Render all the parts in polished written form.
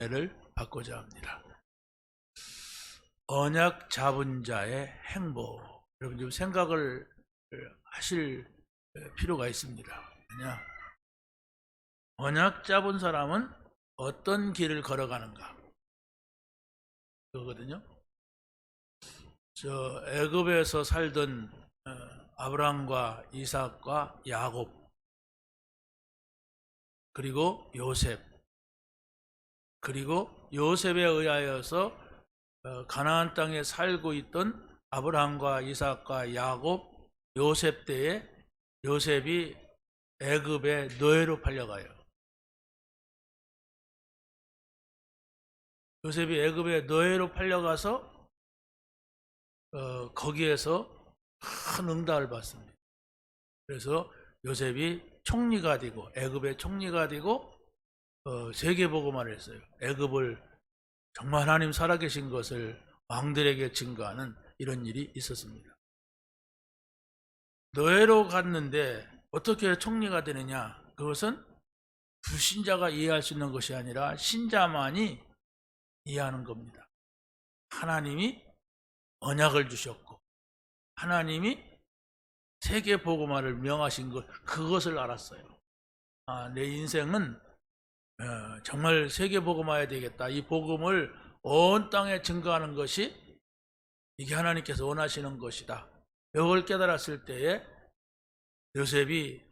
은혜를 받고자 합니다. 언약 잡은 자의 행복. 여러분 좀 생각을 하실 필요가 있습니다. 왜냐? 언약 잡은 사람은 어떤 길을 걸어가는가? 그거거든요. 저 애굽에서 살던 아브라함과 이삭과 야곱, 그리고 요셉, 그리고 요셉에 의하여서 가나안 땅에 살고 있던 아브라함과 이삭과 야곱, 요셉 때에 요셉이 애굽의 노예로 팔려가요. 요셉이 애굽의 노예로 팔려가서 거기에서 큰 응답을 받습니다. 그래서 요셉이 총리가 되고 애굽의 총리가 되고 세계복음화를 했어요. 애굽을 정말 하나님 살아계신 것을 왕들에게 증거하는 이런 일이 있었습니다. 노예로 갔는데 어떻게 총리가 되느냐? 그것은 불신자가 이해할 수 있는 것이 아니라 신자만이 이해하는 겁니다. 하나님이 언약을 주셨고 하나님이 세계복음화를 명하신 것, 그것을 알았어요. 내 인생은 정말 세계복음화해야 되겠다. 이 복음을 온 땅에 증거하는 것이 이게 하나님께서 원하시는 것이다. 이걸 깨달았을 때에 요셉이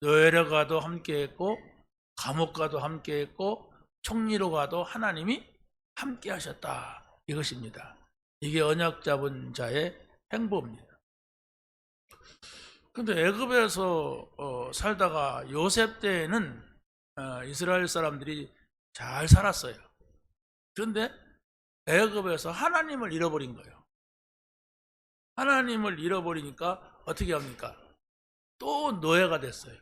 노예로 가도 함께했고 감옥 가도 함께했고 총리로 가도 하나님이 함께 하셨다. 이것입니다. 이게 언약 잡은 자의 행보입니다. 근데 애굽에서 살다가 요셉 때에는 이스라엘 사람들이 잘 살았어요. 그런데 애굽에서 하나님을 잃어버린 거예요. 하나님을 잃어버리니까 어떻게 합니까? 또 노예가 됐어요.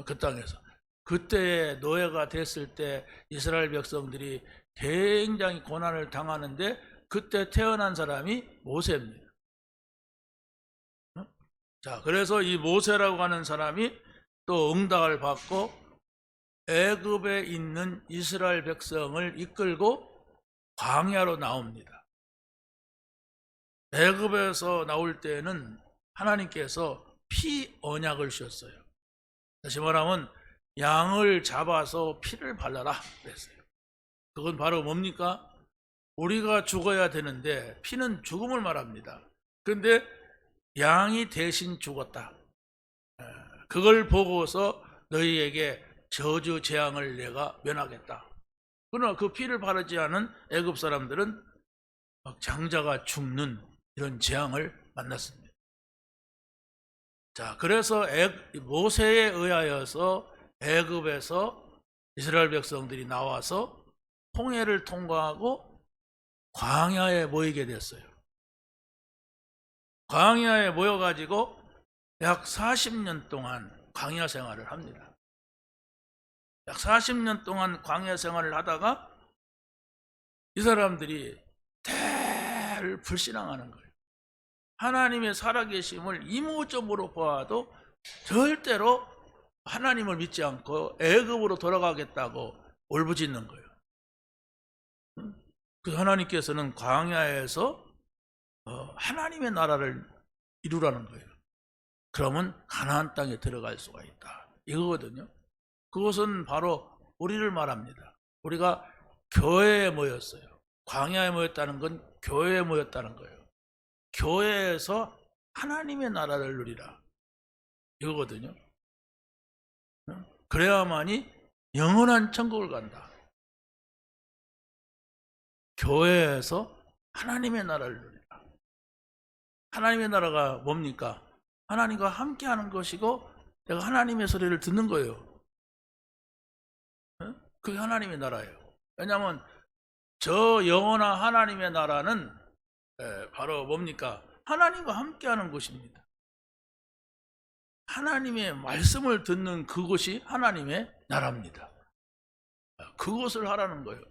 그 땅에서. 그때 노예가 됐을 때 이스라엘 백성들이 굉장히 고난을 당하는데 그때 태어난 사람이 모세입니다. 자, 그래서 이 모세라고 하는 사람이 또 응답을 받고 애굽에 있는 이스라엘 백성을 이끌고 광야로 나옵니다. 애굽에서 나올 때는 하나님께서 피 언약을 주셨어요. 다시 말하면 양을 잡아서 피를 발라라 그랬어요. 그건 바로 뭡니까? 우리가 죽어야 되는데 피는 죽음을 말합니다. 그런데 양이 대신 죽었다. 그걸 보고서 너희에게 저주 재앙을 내가 면하겠다. 그러나 그 피를 바르지 않은 애굽 사람들은 장자가 죽는 이런 재앙을 만났습니다. 자, 그래서 모세에 의하여서 애굽에서 이스라엘 백성들이 나와서 홍해를 통과하고 광야에 모이게 됐어요. 광야에 모여가지고 약 40년 동안 광야 생활을 합니다. 약 40년 동안 광야 생활을 하다가 이 사람들이 대를 불신앙하는 거예요. 하나님의 살아계심을 이모적으로 보아도 절대로 하나님을 믿지 않고 애굽으로 돌아가겠다고 울부짖는 거예요. 그 하나님께서는 광야에서 하나님의 나라를 이루라는 거예요. 그러면 가나안 땅에 들어갈 수가 있다. 이거거든요. 그것은 바로 우리를 말합니다. 우리가 교회에 모였어요. 광야에 모였다는 건 교회에 모였다는 거예요. 교회에서 하나님의 나라를 누리라. 이거거든요. 그래야만이 영원한 천국을 간다. 교회에서 하나님의 나라를 누리라. 하나님의 나라가 뭡니까? 하나님과 함께하는 것이고 내가 하나님의 소리를 듣는 거예요. 그게 하나님의 나라예요. 왜냐하면 저 영원한 하나님의 나라는 바로 뭡니까? 하나님과 함께하는 곳입니다. 하나님의 말씀을 듣는 그곳이 하나님의 나라입니다. 그것을 하라는 거예요.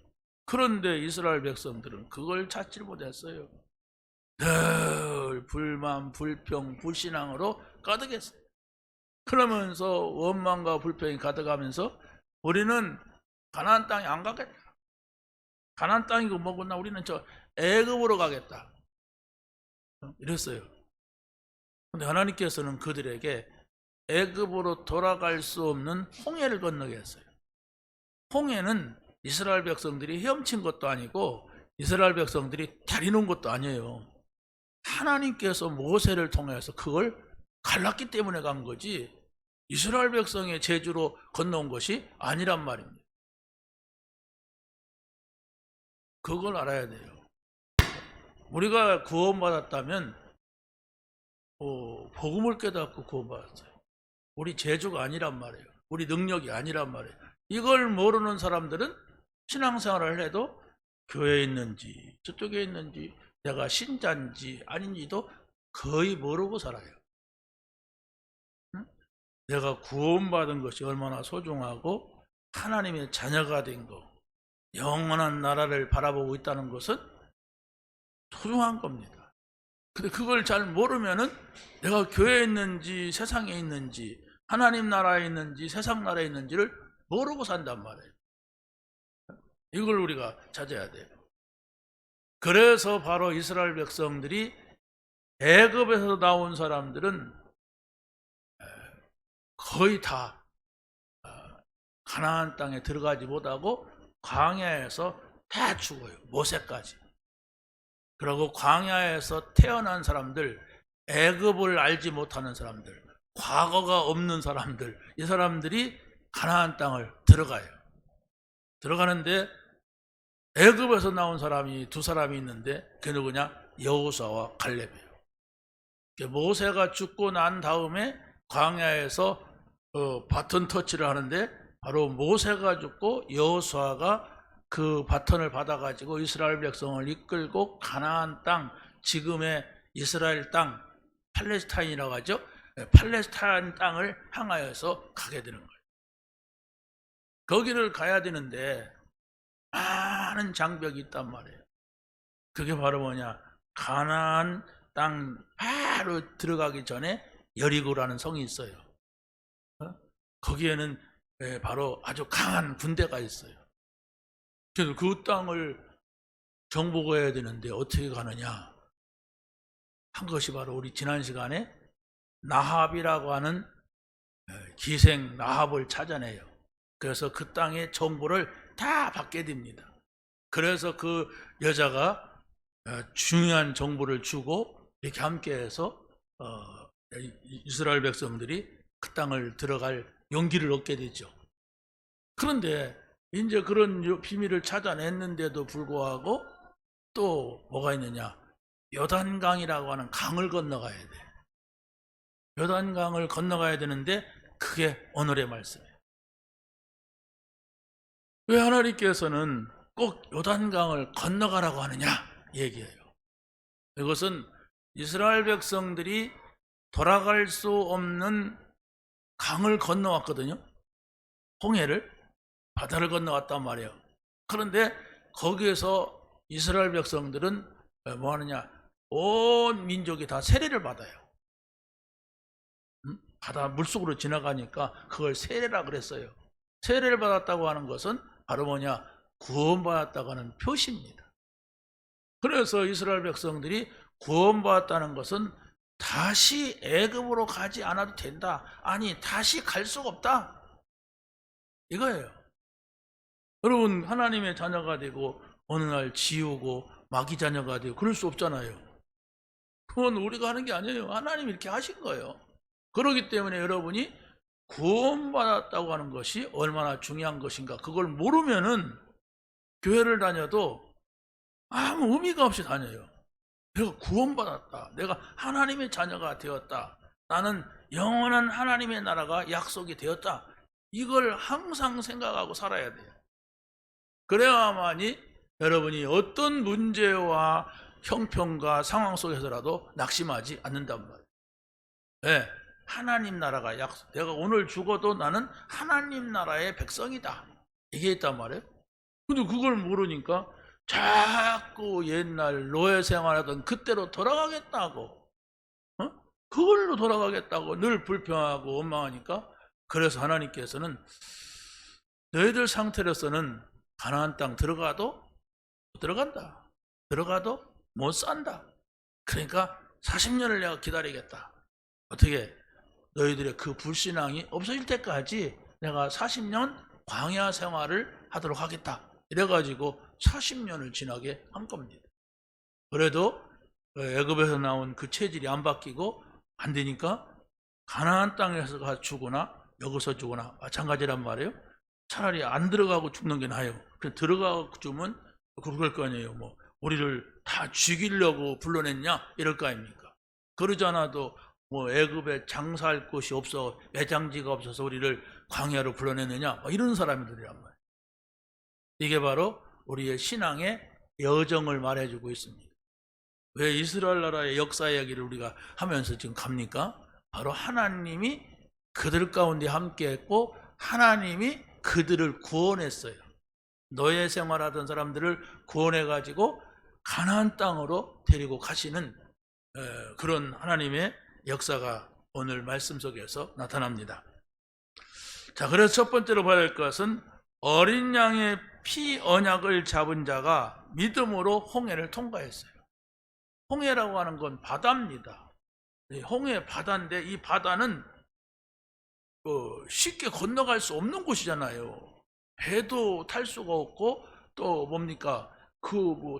그런데 이스라엘 백성들은 그걸 찾지 못했어요. 늘 불만, 불평, 불신앙으로 가득했어요. 그러면서 원망과 불평이 가득하면서 우리는 가나안 땅에 안 가겠다. 가나안 땅이고 뭐구나. 우리는 저 애굽으로 가겠다. 이랬어요. 근데 하나님께서는 그들에게 애굽으로 돌아갈 수 없는 홍해를 건너게 했어요. 홍해는 이스라엘 백성들이 헤엄친 것도 아니고 이스라엘 백성들이 다리 놓은 것도 아니에요. 하나님께서 모세를 통해서 그걸 갈랐기 때문에 간 거지 이스라엘 백성의 재주로 건너온 것이 아니란 말입니다. 그걸 알아야 돼요. 우리가 구원받았다면 복음을 깨닫고 구원받았어요. 우리 재주가 아니란 말이에요. 우리 능력이 아니란 말이에요. 이걸 모르는 사람들은 신앙생활을 해도 교회에 있는지 저쪽에 있는지 내가 신자인지 아닌지도 거의 모르고 살아요. 응? 내가 구원받은 것이 얼마나 소중하고 하나님의 자녀가 된 거, 영원한 나라를 바라보고 있다는 것은 소중한 겁니다. 근데 그걸 잘 모르면은 내가 교회에 있는지 세상에 있는지 하나님 나라에 있는지 세상 나라에 있는지를 모르고 산단 말이에요. 이걸 우리가 찾아야 돼요. 그래서 바로 이스라엘 백성들이 애굽에서 나온 사람들은 거의 다 가나안 땅에 들어가지 못하고 광야에서 다 죽어요. 모세까지. 그리고 광야에서 태어난 사람들, 애굽을 알지 못하는 사람들, 과거가 없는 사람들, 이 사람들이 가나안 땅을 들어가요. 들어가는데 애굽에서 나온 사람이 두 사람이 있는데 그게 누구냐? 여호수아와 갈렙이에요. 모세가 죽고 난 다음에 광야에서 바톤 터치를 하는데 바로 모세가 죽고 여호수아가 그 바톤을 받아가지고 이스라엘 백성을 이끌고 가나안 땅, 지금의 이스라엘 땅, 팔레스타인이라고 하죠. 팔레스타인 땅을 향하여서 가게 되는 거예요. 거기를 가야 되는데 많은 장벽이 있단 말이에요. 그게 바로 뭐냐? 가나안 땅 바로 들어가기 전에 여리고라는 성이 있어요. 거기에는 바로 아주 강한 군대가 있어요. 그래서 그 땅을 정복해야 되는데 어떻게 가느냐? 한 것이 바로 우리 지난 시간에 나합이라고 하는 기생 나합을 찾아내요. 그래서 그 땅의 정보를 다 받게 됩니다. 그래서 그 여자가 중요한 정보를 주고 이렇게 함께해서 이스라엘 백성들이 그 땅을 들어갈 용기를 얻게 되죠. 그런데 이제 그런 비밀을 찾아냈는데도 불구하고 또 뭐가 있느냐? 요단강이라고 하는 강을 건너가야 돼. 요단강을 건너가야 되는데 그게 오늘의 말씀이에요. 왜 하나님께서는 꼭 요단강을 건너가라고 하느냐 얘기해요. 이것은 이스라엘 백성들이 돌아갈 수 없는 강을 건너왔거든요. 홍해를, 바다를 건너왔단 말이에요. 그런데 거기에서 이스라엘 백성들은 뭐 하느냐? 온 민족이 다 세례를 받아요. 바다 물속으로 지나가니까 그걸 세례라 그랬어요. 세례를 받았다고 하는 것은 바로 뭐냐? 구원받았다고 하는 표시입니다. 그래서 이스라엘 백성들이 구원받았다는 것은 다시 애굽으로 가지 않아도 된다. 아니, 다시 갈 수가 없다. 이거예요. 여러분, 하나님의 자녀가 되고 어느 날 지우고 마귀 자녀가 되고 그럴 수 없잖아요. 그건 우리가 하는 게 아니에요. 하나님이 이렇게 하신 거예요. 그렇기 때문에 여러분이 구원받았다고 하는 것이 얼마나 중요한 것인가, 그걸 모르면은 교회를 다녀도 아무 의미가 없이 다녀요. 내가 구원받았다, 내가 하나님의 자녀가 되었다, 나는 영원한 하나님의 나라가 약속이 되었다, 이걸 항상 생각하고 살아야 돼요. 그래야만이 여러분이 어떤 문제와 형편과 상황 속에서라도 낙심하지 않는단 말이에요. 네, 하나님 나라가 약속, 내가 오늘 죽어도 나는 하나님 나라의 백성이다, 이게 있단 말이에요. 근데 그걸 모르니까 자꾸 옛날 노예 생활하던 그때로 돌아가겠다고, 그걸로 돌아가겠다고 늘 불평하고 원망하니까, 그래서 하나님께서는 너희들 상태로서는 가나안 땅 들어가도 못 들어간다. 들어가도 못 산다. 그러니까 40년을 내가 기다리겠다. 어떻게? 너희들의 그 불신앙이 없어질 때까지 내가 40년 광야 생활을 하도록 하겠다. 이래가지고 40년을 지나게 한 겁니다. 그래도 애굽에서 나온 그 체질이 안 바뀌고 안 되니까 가나안 땅에서 죽거나 여기서 죽거나 마찬가지란 말이에요. 차라리 안 들어가고 죽는 게 나아요. 들어가고 죽으면 그럴 거 아니에요. 뭐 우리를 다 죽이려고 불러냈냐 이럴 거 아닙니까? 그러지 않아도 뭐 애굽에 장사할 곳이 없어 매장지가 없어서 우리를 광야로 불러냈느냐 이런 사람들이란 말이에요. 이게 바로 우리의 신앙의 여정을 말해주고 있습니다. 왜 이스라엘 나라의 역사 이야기를 우리가 하면서 지금 갑니까? 바로 하나님이 그들 가운데 함께했고 하나님이 그들을 구원했어요. 노예 생활하던 사람들을 구원해가지고 가나안 땅으로 데리고 가시는 그런 하나님의 역사가 오늘 말씀 속에서 나타납니다. 자, 그래서 첫 번째로 봐야 할 것은 어린 양의 피 언약을 잡은 자가 믿음으로 홍해를 통과했어요. 홍해라고 하는 건 바다입니다. 홍해 바다인데 이 바다는 쉽게 건너갈 수 없는 곳이잖아요. 배도 탈 수가 없고 또 뭡니까?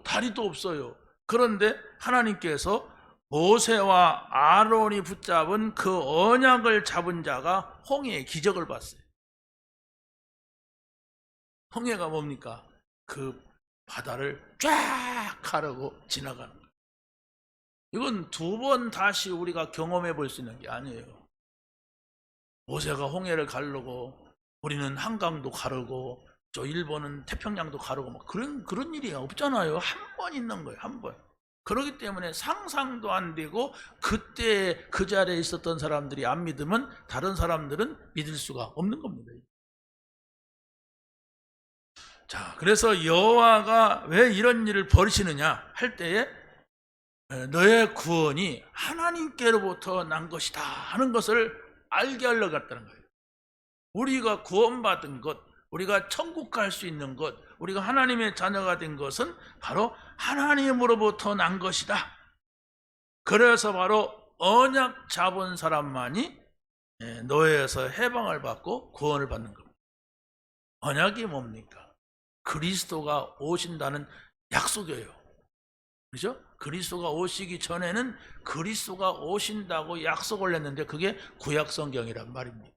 다리도 없어요. 그런데 하나님께서 모세와 아론이 붙잡은 그 언약을 잡은 자가 홍해의 기적을 봤어요. 홍해가 뭡니까? 그 바다를 쫙 가르고 지나가는 거예요. 이건 두 번 다시 우리가 경험해 볼 수 있는 게 아니에요. 모세가 홍해를 가르고 우리는 한강도 가르고 저 일본은 태평양도 가르고 막 그런 일이 없잖아요. 한 번 있는 거예요. 한 번. 그렇기 때문에 상상도 안 되고 그때 그 자리에 있었던 사람들이 안 믿으면 다른 사람들은 믿을 수가 없는 겁니다. 자, 그래서 여호와가 왜 이런 일을 벌이시느냐 할 때에 너의 구원이 하나님께로부터 난 것이다 하는 것을 알게 하려고 했다는 거예요. 우리가 구원받은 것, 우리가 천국 갈 수 있는 것, 우리가 하나님의 자녀가 된 것은 바로 하나님으로부터 난 것이다. 그래서 바로 언약 잡은 사람만이 노예에서 해방을 받고 구원을 받는 겁니다. 언약이 뭡니까? 그리스도가 오신다는 약속이에요. 그렇죠? 그리스도가 오시기 전에는 그리스도가 오신다고 약속을 했는데 그게 구약 성경이란 말입니다.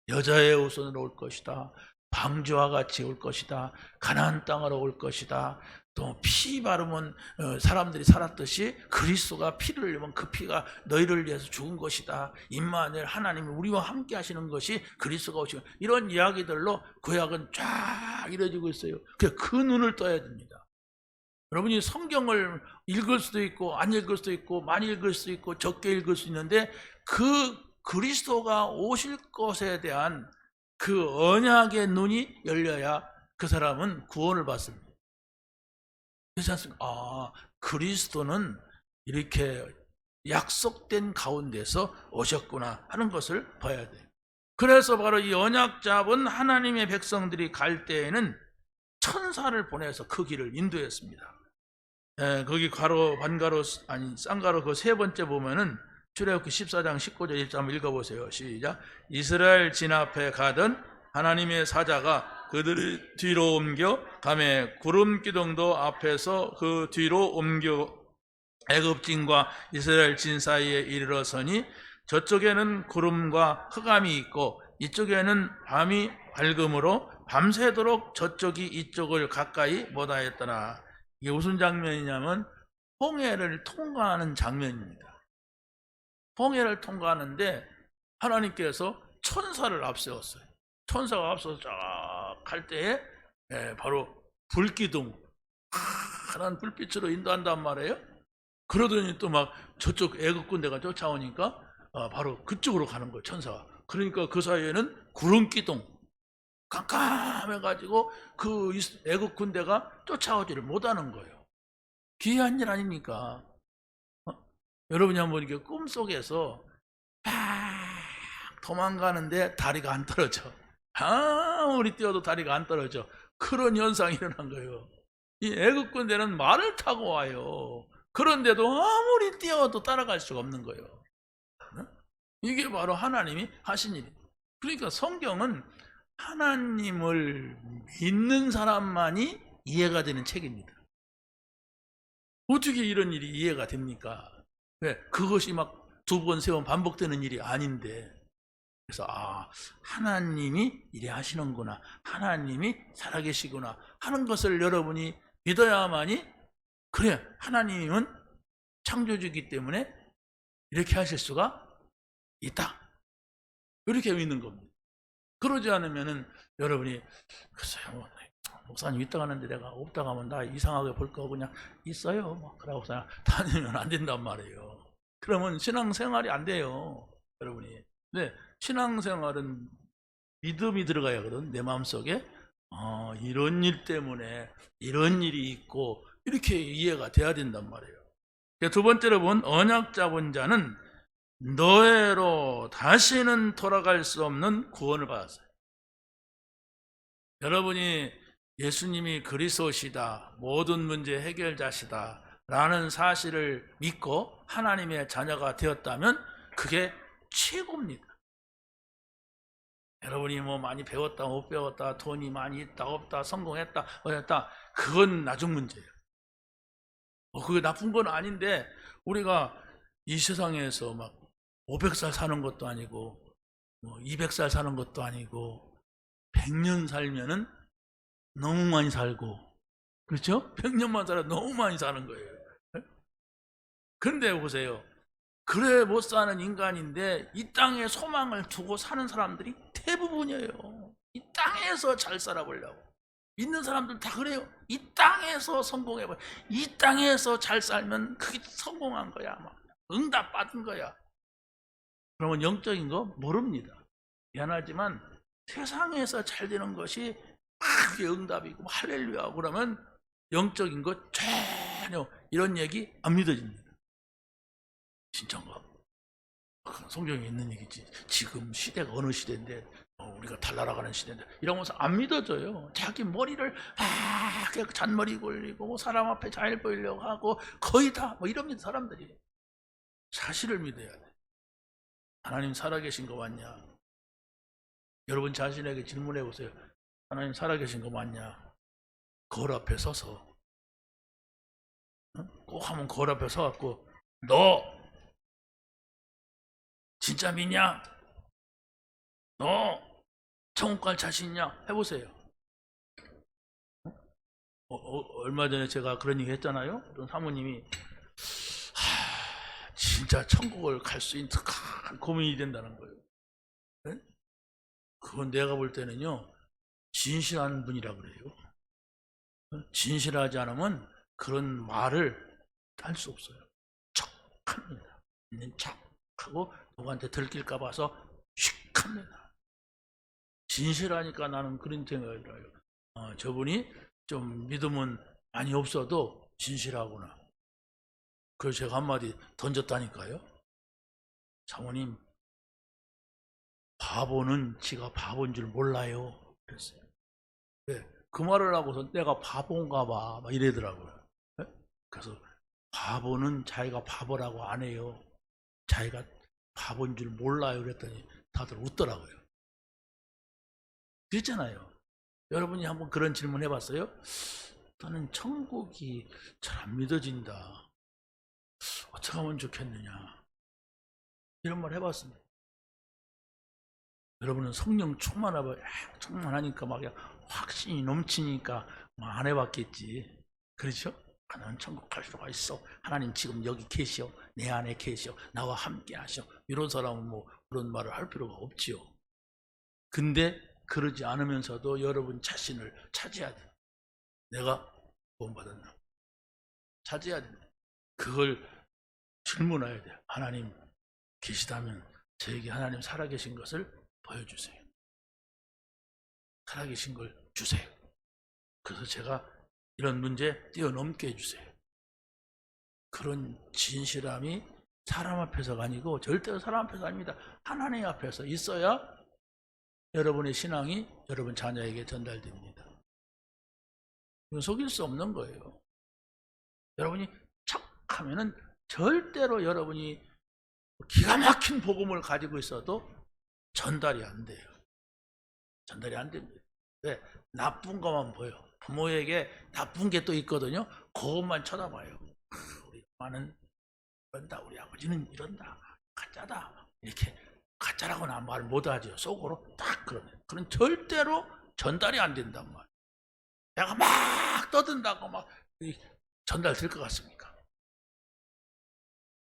여자의 후손으로 올 것이다. 방주와 같이 올 것이다. 가나안 땅으로 올 것이다. 또 피 바르면 사람들이 살았듯이 그리스도가 피를 흘리면 그 피가 너희를 위해서 죽은 것이다. 임마누엘 하나님이 우리와 함께 하시는 것이 그리스도가 오시고 이런 이야기들로 구약은 쫙 이루어지고 있어요. 그 눈을 떠야 됩니다. 여러분이 성경을 읽을 수도 있고 안 읽을 수도 있고 많이 읽을 수도 있고 적게 읽을 수 있는데 그 그리스도가 오실 것에 대한 그 언약의 눈이 열려야 그 사람은 구원을 받습니다. 그렇지 않습니까? 그리스도는 이렇게 약속된 가운데서 오셨구나 하는 것을 봐야 돼요. 그래서 바로 이 언약 잡은 하나님의 백성들이 갈 때에는 천사를 보내서 그 길을 인도했습니다. 거기 가로, 반가로, 쌍가로 그 세 번째 보면은 출애굽기 14장 19절 1절 한번 읽어보세요. 시작. 이스라엘 진 앞에 가던 하나님의 사자가 그들의 뒤로 옮겨 가매 구름 기둥도 앞에서 그 뒤로 옮겨 애굽진과 이스라엘 진 사이에 이르러서니 저쪽에는 구름과 흑암이 있고 이쪽에는 밤이 밝음으로 밤새도록 저쪽이 이쪽을 가까이 못하였더라. 이게 무슨 장면이냐면 홍해를 통과하는 장면입니다. 홍해를 통과하는데 하나님께서 천사를 앞세웠어요. 천사가 앞서서 쫙 갈 때에 바로 불기둥 환한 불빛으로 인도한단 말이에요. 그러더니 또 막 저쪽 애굽 군대가 쫓아오니까 바로 그쪽으로 가는 거예요. 천사가. 그러니까 그 사이에는 구름기둥 깜깜해가지고 그 애굽 군대가 쫓아오지를 못하는 거예요. 기이한 일 아닙니까? 여러분이 한번 이렇게 꿈속에서 막 도망가는데 다리가 안 떨어져. 아무리 뛰어도 다리가 안 떨어져. 그런 현상이 일어난 거예요. 이 애국 군대는 말을 타고 와요. 그런데도 아무리 뛰어도 따라갈 수가 없는 거예요. 이게 바로 하나님이 하신 일이에요. 그러니까 성경은 하나님을 믿는 사람만이 이해가 되는 책입니다. 어떻게 이런 일이 이해가 됩니까? 왜? 그것이 막 두 번, 세 번 반복되는 일이 아닌데. 그래서 하나님이 이래 하시는구나, 하나님이 살아계시구나 하는 것을 여러분이 믿어야만이, 그래, 하나님은 창조주이기 때문에 이렇게 하실 수가 있다, 이렇게 믿는 겁니다. 그러지 않으면은 여러분이 글쎄요, 목사님 있다 가는데 내가 없다 가면 나 이상하게 볼까 그냥 있어요, 뭐 그러고 그냥 다니면 안 된단 말이에요. 그러면 신앙생활이 안 돼요, 여러분이. 네, 신앙생활은 믿음이 들어가야 하거든. 내 마음속에 이런 일 때문에 이런 일이 있고 이렇게 이해가 돼야 된단 말이에요. 두 번째로 본 언약 잡은 자는 노예로 다시는 돌아갈 수 없는 구원을 받았어요. 여러분이 예수님이 그리스도시다, 모든 문제 해결자시다 라는 사실을 믿고 하나님의 자녀가 되었다면 그게 최고입니다. 여러분이 뭐 많이 배웠다 못 배웠다, 돈이 많이 있다 없다, 성공했다 어렸다, 그건 나중 문제예요. 그게 나쁜 건 아닌데, 우리가 이 세상에서 막 500살 사는 것도 아니고 200살 사는 것도 아니고 100년 살면은 너무 많이 살고, 그렇죠? 100년만 살아 너무 많이 사는 거예요. 근데 보세요, 그래 못 사는 인간인데 이 땅에 소망을 두고 사는 사람들이 대부분이에요. 이 땅에서 잘 살아보려고. 믿는 사람들 다 그래요. 이 땅에서 성공해봐. 이 땅에서 잘 살면 그게 성공한 거야, 응답 받은 거야. 그러면 영적인 거 모릅니다. 미안하지만 세상에서 잘 되는 것이 그게 응답이고 할렐루야 그러면 영적인 거 전혀 이런 얘기 안 믿어집니다. 진짜인가? 성경에 있는 얘기지. 지금 시대가 어느 시대인데 우리가 달나라가는 시대인데 이러면서 안 믿어져요. 자기 머리를 그냥 잔머리 굴리고 사람 앞에 잘 보이려고 하고 거의 다 이럽니다, 사람들이. 사실을 믿어야 돼. 하나님 살아계신 거 맞냐? 여러분 자신에게 질문해 보세요. 하나님 살아계신 거 맞냐? 거울 앞에 서서 꼭 하면 거울 앞에 서갖고 너 진짜 믿냐? 너 천국 갈 자신 있냐? 해보세요. 얼마 전에 제가 그런 얘기 했잖아요. 어떤 사모님이 진짜 천국을 갈 수 있는 큰 고민이 된다는 거예요. 네? 그건 내가 볼 때는요, 진실한 분이라 그래요. 진실하지 않으면 그런 말을 할 수 없어요. 척합니다. 있는 척하고 누구한테 들킬까 봐서 휙합니다. 진실하니까 나는 그런 생각이 들어요. 저분이 좀 믿음은 많이 없어도 진실하구나. 그래서 제가 한마디 던졌다니까요. 사모님, 바보는 지가 바보인 줄 몰라요. 그랬어요. 네, 그 말을 하고서 내가 바본가 봐 막 이러더라고요. 네? 그래서 바보는 자기가 바보라고 안 해요. 자기가 바보인 줄 몰라요. 그랬더니 다들 웃더라고요. 그랬잖아요. 여러분이 한번 그런 질문 해봤어요? 나는 천국이 잘 안 믿어진다. 어떻게 하면 좋겠느냐? 이런 말 해봤습니다. 여러분은 성령 충만하니까 막 확신이 넘치니까 안 해봤겠지. 그렇죠? 나는 천국 갈 수가 있어. 하나님 지금 여기 계시오. 내 안에 계시오. 나와 함께 하시오. 이런 사람은 그런 말을 할 필요가 없지요. 근데 그러지 않으면서도 여러분 자신을 찾아야 돼. 내가 구원받았나? 찾아야 된다. 그걸 질문해야 돼. 하나님 계시다면 저에게 하나님 살아계신 것을 보여주세요. 살아계신 걸 주세요. 그래서 제가 이런 문제 뛰어넘게 해주세요. 그런 진실함이 사람 앞에서가 아니고 절대로 사람 앞에서 아닙니다. 하나님 앞에서 있어야 여러분의 신앙이 여러분 자녀에게 전달됩니다. 이건 속일 수 없는 거예요. 여러분이 척하면은 절대로 여러분이 기가 막힌 복음을 가지고 있어도 전달이 안 돼요. 전달이 안 됩니다. 왜? 나쁜 것만 보여. 부모에게 나쁜 게 또 있거든요. 그것만 쳐다봐요. 우리 엄마는 이런다, 우리 아버지는 이런다, 가짜다, 이렇게 가짜라고는 말 못하죠. 속으로 딱 그러네. 그건 절대로 전달이 안 된단 말이에요. 내가 막 떠든다고 막 전달될 것 같습니까?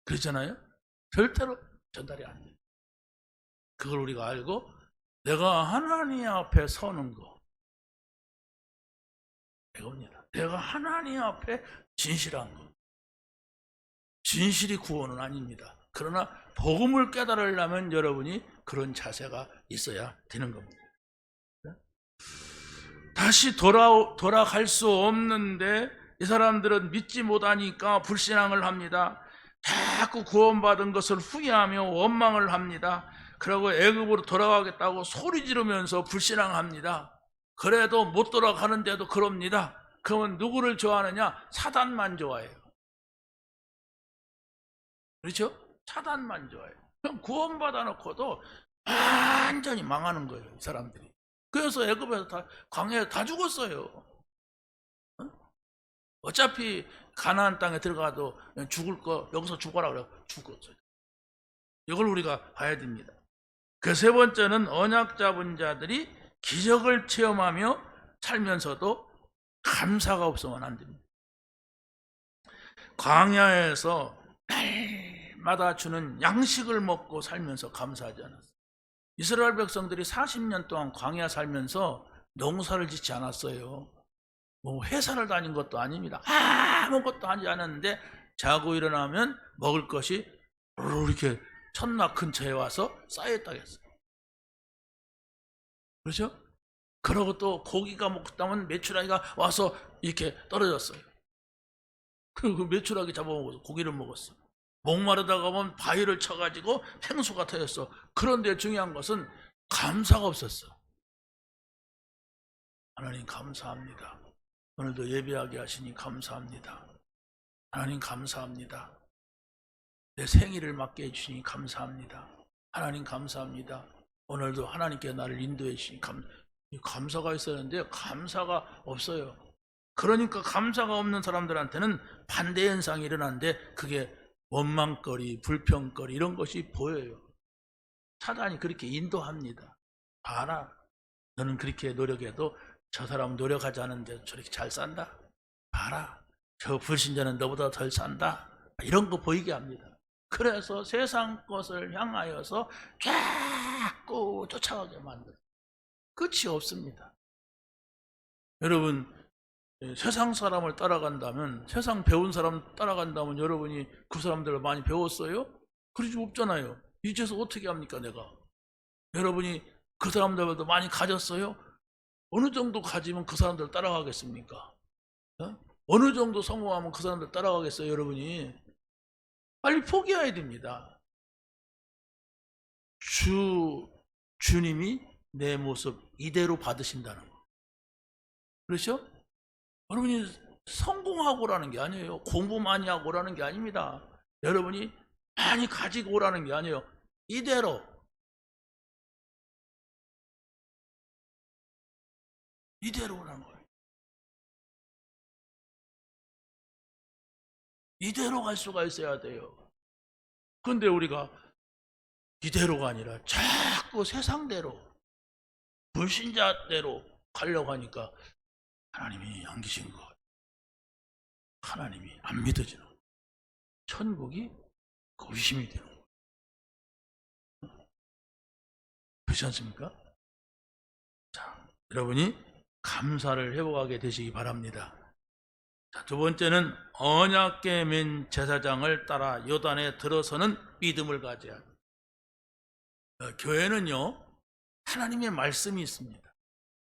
그렇잖아요? 절대로 전달이 안 돼요. 그걸 우리가 알고 내가 하나님 앞에 서는 거, 이겁니다. 내가 하나님 앞에 진실한 거. 진실이 구원은 아닙니다. 그러나 복음을 깨달으려면 여러분이 그런 자세가 있어야 되는 겁니다. 다시 돌아갈 수 없는데 이 사람들은 믿지 못하니까 불신앙을 합니다. 자꾸 구원받은 것을 후회하며 원망을 합니다. 그리고 애굽으로 돌아가겠다고 소리 지르면서 불신앙합니다. 그래도 못 돌아가는데도 그럽니다. 그러면 누구를 좋아하느냐? 사단만 좋아해요. 그렇죠? 사단만 좋아해요. 그럼 구원받아 놓고도 완전히 망하는 거예요, 이 사람들이. 그래서 애굽에서 다 광야에 다 죽었어요. 어차피 가나안 땅에 들어가도 죽을 거 여기서 죽어라 그래 죽었어요. 이걸 우리가 봐야 됩니다. 그 세 번째는 언약 잡은 자들이 기적을 체험하며 살면서도 감사가 없으면 안 됩니다. 광야에서 날마다 주는 양식을 먹고 살면서 감사하지 않았어요. 이스라엘 백성들이 40년 동안 광야 살면서 농사를 짓지 않았어요. 뭐 회사를 다닌 것도 아닙니다. 아무것도 하지 않았는데 자고 일어나면 먹을 것이 이렇게 천막 근처에 와서 쌓였다고 했어요. 그렇죠? 그러고 또 고기가 먹다면 메추라기가 와서 이렇게 떨어졌어요. 그리고 메추라기 잡아먹어서 고기를 먹었어. 목마르다가 보면 바위를 쳐가지고 팽수가 터졌어. 그런데 중요한 것은 감사가 없었어. 하나님 감사합니다. 오늘도 예배하게 하시니 감사합니다. 하나님 감사합니다. 내 생일을 맞게 해주시니 감사합니다. 하나님 감사합니다. 오늘도 하나님께 나를 인도해 주시니 감사가 있었는데 감사가 없어요. 그러니까 감사가 없는 사람들한테는 반대 현상이 일어나는데 그게 원망거리, 불평거리 이런 것이 보여요. 사단이 그렇게 인도합니다. 봐라, 너는 그렇게 노력해도 저 사람 노력하지 않은데 저렇게 잘 산다. 봐라, 저 불신자는 너보다 덜 산다. 이런 거 보이게 합니다. 그래서 세상 것을 향하여서 자꾸 쫓아가게 만들어요. 끝이 없습니다. 여러분, 세상 사람을 따라간다면, 세상 배운 사람 따라간다면 여러분이 그 사람들을 많이 배웠어요? 그러지 없잖아요. 이제서 어떻게 합니까, 내가? 여러분이 그 사람들보다 많이 가졌어요? 어느 정도 가지면 그 사람들 따라가겠습니까? 어느 정도 성공하면 그 사람들 따라가겠어요, 여러분이? 빨리 포기해야 됩니다. 주님이 내 모습 이대로 받으신다는 거. 그렇죠? 여러분이 성공하고 오라는 게 아니에요. 공부 많이 하고 오라는 게 아닙니다. 여러분이 많이 가지고 오라는 게 아니에요. 이대로 오라는 거예요. 이대로 갈 수가 있어야 돼요. 그런데 우리가 이대로가 아니라 자꾸 세상대로 불신자대로 가려고 하니까 하나님이 안 계신 것, 하나님이 안 믿어지는 것, 천국이 의심이 되는 것. 그렇지 않습니까? 자, 여러분이 감사를 회복하게 되시기 바랍니다. 자, 두 번째는 언약궤 맨 제사장을 따라 요단에 들어서는 믿음을 가져야 합니다. 교회는요, 하나님의 말씀이 있습니다.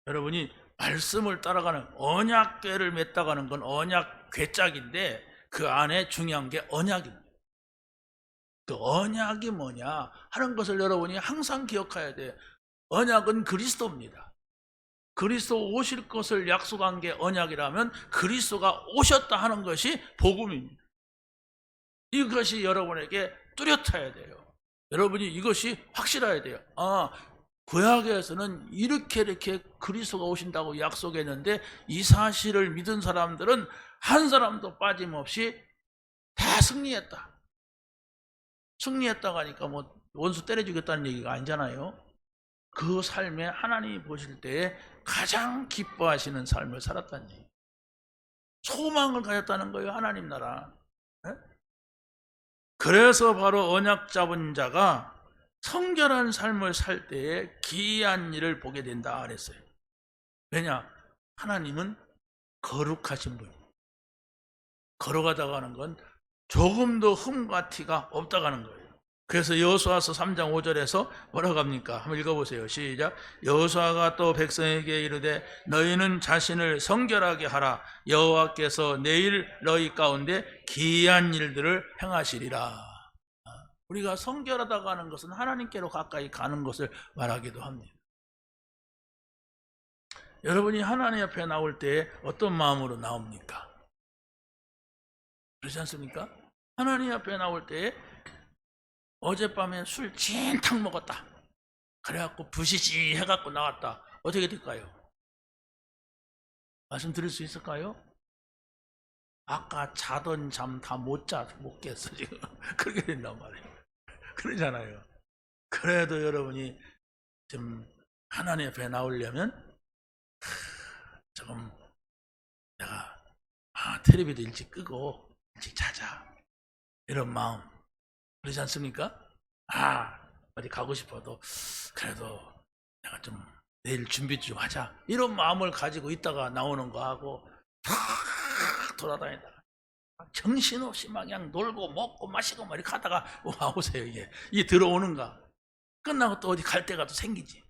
여러분이 말씀을 따라가는 언약궤를 맸다가는 건 언약 궤짝인데 그 안에 중요한 게 언약입니다. 그 언약이 뭐냐 하는 것을 여러분이 항상 기억해야 돼요. 언약은 그리스도입니다. 그리스도 오실 것을 약속한 게 언약이라면 그리스도가 오셨다 하는 것이 복음입니다. 이것이 여러분에게 뚜렷해야 돼요. 여러분이 이것이 확실해야 돼요. 구약에서는 이렇게 그리스도가 오신다고 약속했는데 이 사실을 믿은 사람들은 한 사람도 빠짐없이 다 승리했다. 승리했다고 하니까 뭐 원수 때려주겠다는 얘기가 아니잖아요. 그 삶에 하나님이 보실 때에 가장 기뻐하시는 삶을 살았다는 얘기. 소망을 가졌다는 거예요. 하나님 나라. 그래서 바로 언약 잡은 자가 성결한 삶을 살 때에 기이한 일을 보게 된다 그랬어요. 왜냐? 하나님은 거룩하신 분이에요. 걸어가다가 하는 건 조금도 흠과 티가 없다고 하는 거예요. 그래서 여호수아서 3장 5절에서 뭐라고 합니까? 한번 읽어보세요. 시작. 여호수아가 또 백성에게 이르되 너희는 자신을 성결하게 하라. 여호와께서 내일 너희 가운데 기이한 일들을 행하시리라. 우리가 성결하다고 하는 것은 하나님께로 가까이 가는 것을 말하기도 합니다. 여러분이 하나님 앞에 나올 때 어떤 마음으로 나옵니까? 그렇지 않습니까? 하나님 앞에 나올 때 어젯밤에 술 진탕 먹었다. 그래갖고 부시시 해갖고 나왔다. 어떻게 될까요? 말씀드릴 수 있을까요? 아까 자던 잠 다 못 깼어 지금. 그렇게 된단 말이에요. 그러잖아요. 그래도 여러분이 좀 하나님 앞에 나오려면 조금 내가 텔레비도 일찍 끄고 일찍 자자 이런 마음. 그렇지 않습니까? 어디 가고 싶어도 그래도 내가 좀 내일 준비 좀 하자 이런 마음을 가지고 있다가 나오는 거하고 다 돌아다니다 정신없이 막 그냥 놀고 먹고 마시고 막 이렇게 하다가 와보세요. 이게 들어오는가. 끝나고 또 어디 갈 때가 또 생기지.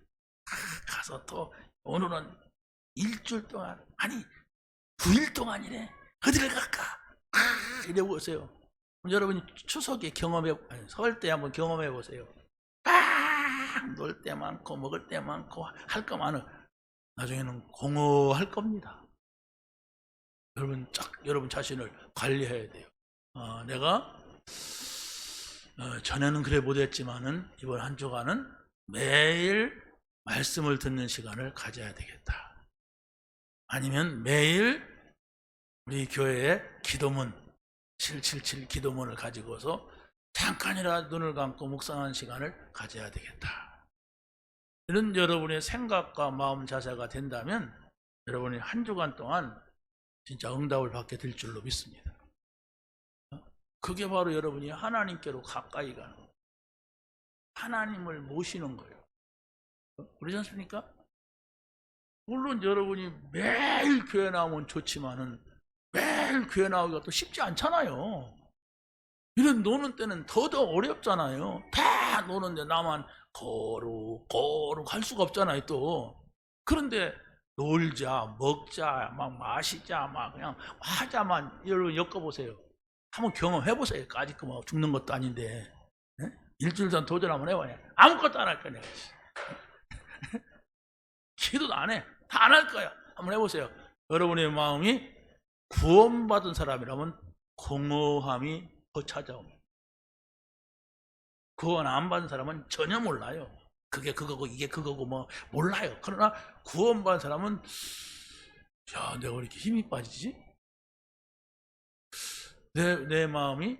가서 또 오늘은 일주일 동안 9일 동안이네. 어디를 갈까? 이래 보세요. 여러분이 추석에 설 때 한번 경험해 보세요. 놀 때 많고 먹을 때 많고 할 거 많아. 나중에는 공허할 겁니다. 여러분 자신을 관리해야 돼요. 내가 전에는 그래 못했지만은 이번 한 주간은 매일 말씀을 듣는 시간을 가져야 되겠다. 아니면 매일 우리 교회의 기도문 777 기도문을 가지고서 잠깐이라 눈을 감고 묵상하는 시간을 가져야 되겠다. 이런 여러분의 생각과 마음 자세가 된다면 여러분이 한 주간 동안 진짜 응답을 받게 될 줄로 믿습니다. 그게 바로 여러분이 하나님께로 가까이 가는 거예요. 하나님을 모시는 거예요. 그렇지 않습니까? 물론 여러분이 매일 교회 나오면 좋지만은 매일 교회 나오기가 또 쉽지 않잖아요. 이런 노는 때는 더더 어렵잖아요. 다 노는데 나만 거룩 할 수가 없잖아요 또. 그런데 놀자 먹자 막 마시자 막 그냥 하자만 여러분 엮어보세요. 한번 경험해보세요. 아직 뭐 죽는 것도 아닌데. 네? 일주일 전 도전 한번 해봐요. 아무것도 안 할 거야. 기도도 안 해. 다 안 할 거야. 한번 해보세요. 여러분의 마음이 구원받은 사람이라면 공허함이 더 찾아옵니다. 구원 안 받은 사람은 전혀 몰라요. 그게 그거고 이게 그거고 뭐 몰라요. 그러나 구원받은 사람은 내가 왜 이렇게 힘이 빠지지? 내 마음이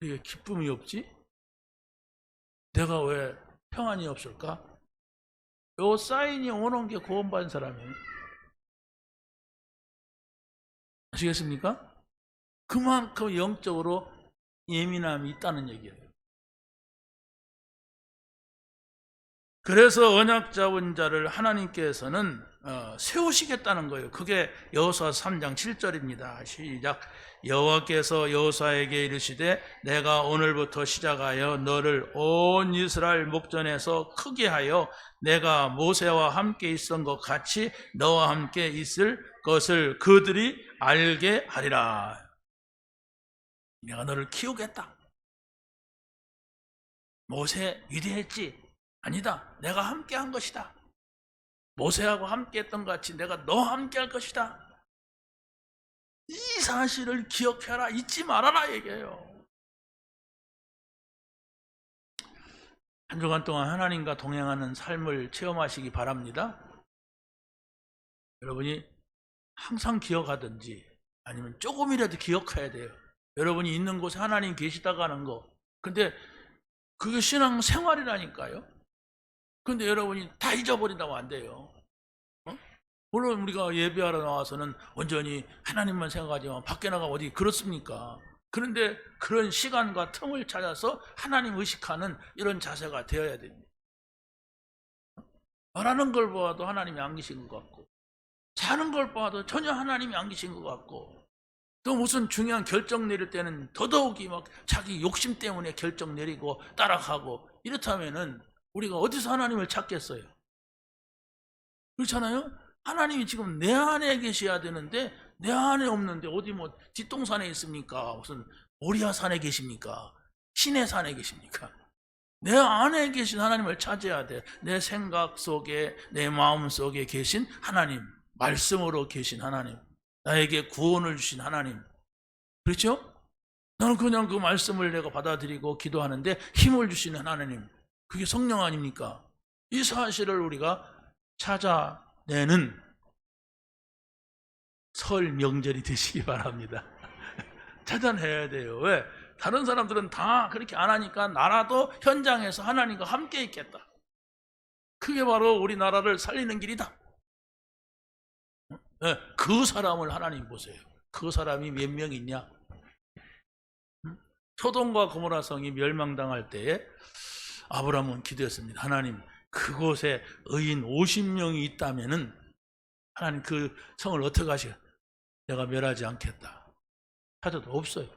왜 기쁨이 없지? 내가 왜 평안이 없을까? 요 사인이 오는 게 구원받은 사람이에요. 아시겠습니까? 그만큼 영적으로 예민함이 있다는 얘기예요. 그래서 언약 잡은 자를 하나님께서는 세우시겠다는 거예요. 그게 여호수아 3장 7절입니다. 시작. 여호와께서 여호수아에게 이르시되 내가 오늘부터 시작하여 너를 온 이스라엘 목전에서 크게 하여 내가 모세와 함께 있었던 것 같이 너와 함께 있을 것을 그들이 알게 하리라. 내가 너를 키우겠다. 모세 위대했지? 아니다. 내가 함께 한 것이다. 모세하고 함께 했던 것 같이 내가 너와 함께 할 것이다. 이 사실을 기억해라. 잊지 말아라 얘기해요. 한 주간 동안 하나님과 동행하는 삶을 체험하시기 바랍니다. 여러분이 항상 기억하든지 아니면 조금이라도 기억해야 돼요. 여러분이 있는 곳에 하나님 계시다고 하는 거. 근데 그게 신앙 생활이라니까요. 근데 여러분이 다 잊어버린다고 안 돼요. 물론 우리가 예배하러 나와서는 온전히 하나님만 생각하지만 밖에 나가 어디 그렇습니까? 그런데 그런 시간과 틈을 찾아서 하나님 의식하는 이런 자세가 되어야 됩니다. 말하는 걸 보아도 하나님이 안 계신 것 같고, 자는 걸 봐도 전혀 하나님이 안 계신 것 같고, 또 무슨 중요한 결정 내릴 때는 더더욱이 막 자기 욕심 때문에 결정 내리고 따라가고, 이렇다면은 우리가 어디서 하나님을 찾겠어요? 그렇잖아요? 하나님이 지금 내 안에 계셔야 되는데 내 안에 없는데 어디 뭐 뒷동산에 있습니까? 무슨 모리아산에 계십니까? 시내산에 계십니까? 내 안에 계신 하나님을 찾아야 돼. 내 생각 속에, 내 마음 속에 계신 하나님, 말씀으로 계신 하나님, 나에게 구원을 주신 하나님. 그렇죠? 나는 그냥 그 말씀을 내가 받아들이고 기도하는데 힘을 주시는 하나님, 그게 성령 아닙니까? 이 사실을 우리가 찾아내는 설 명절이 되시기 바랍니다. 찾아내야 돼요. 왜? 다른 사람들은 다 그렇게 안 하니까 나라도 현장에서 하나님과 함께 있겠다. 그게 바로 우리나라를 살리는 길이다. 네, 그 사람을 하나님 보세요. 그 사람이 몇 명 있냐? 소돔과 고모라 성이 멸망당할 때에 아브라함은 기도했습니다. 하나님, 그곳에 의인 50명이 있다면은 하나님 그 성을 어떻게 하시겠? 내가 멸하지 않겠다. 찾아도 없어요.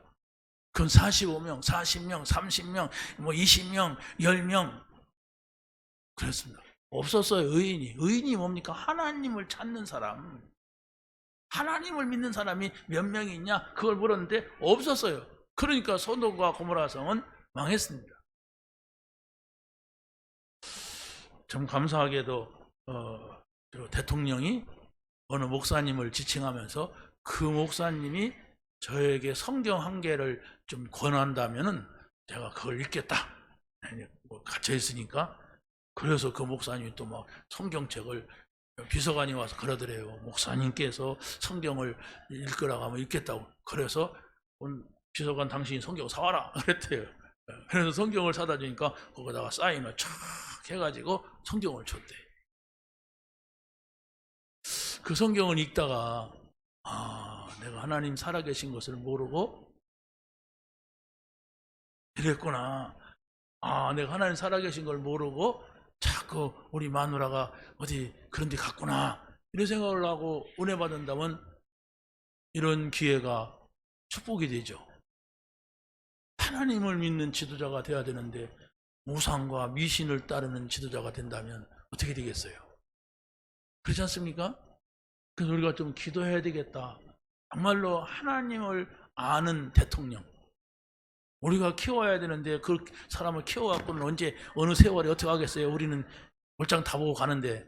그건 45명, 40명, 30명, 뭐 20명, 10명 그랬습니다. 없었어요. 의인이 뭡니까? 하나님을 찾는 사람, 하나님을 믿는 사람이 몇 명이 있냐? 그걸 물었는데 없었어요. 그러니까 소돔과 고모라 성은 망했습니다. 좀 감사하게도 대통령이 어느 목사님을 지칭하면서 그 목사님이 저에게 성경 한 개를 좀 권한다면은 제가 그걸 읽겠다. 갇혀 있으니까. 그래서 그 목사님이 또 막 성경책을, 비서관이 와서 그러더래요. 목사님께서 성경을 읽으라고 하면 읽겠다고. 그래서 비서관 당신이 성경 사와라 그랬대요. 그래서 성경을 사다 주니까 거기다가 사인을 촥 해가지고 성경을 줬대. 그 성경을 읽다가 내가 하나님 살아계신 것을 모르고 이랬구나. 내가 하나님 살아계신 걸 모르고 자꾸 우리 마누라가 어디 그런 데 갔구나. 이런 생각을 하고 은혜 받는다면 이런 기회가 축복이 되죠. 하나님을 믿는 지도자가 되어야 되는데 우상과 미신을 따르는 지도자가 된다면 어떻게 되겠어요? 그렇지 않습니까? 그래서 우리가 좀 기도해야 되겠다. 정말로 하나님을 아는 대통령, 우리가 키워야 되는데 그 사람을 키워갖고는 언제 어느 세월에 어떻게 하겠어요? 우리는 볼장 다 보고 가는데.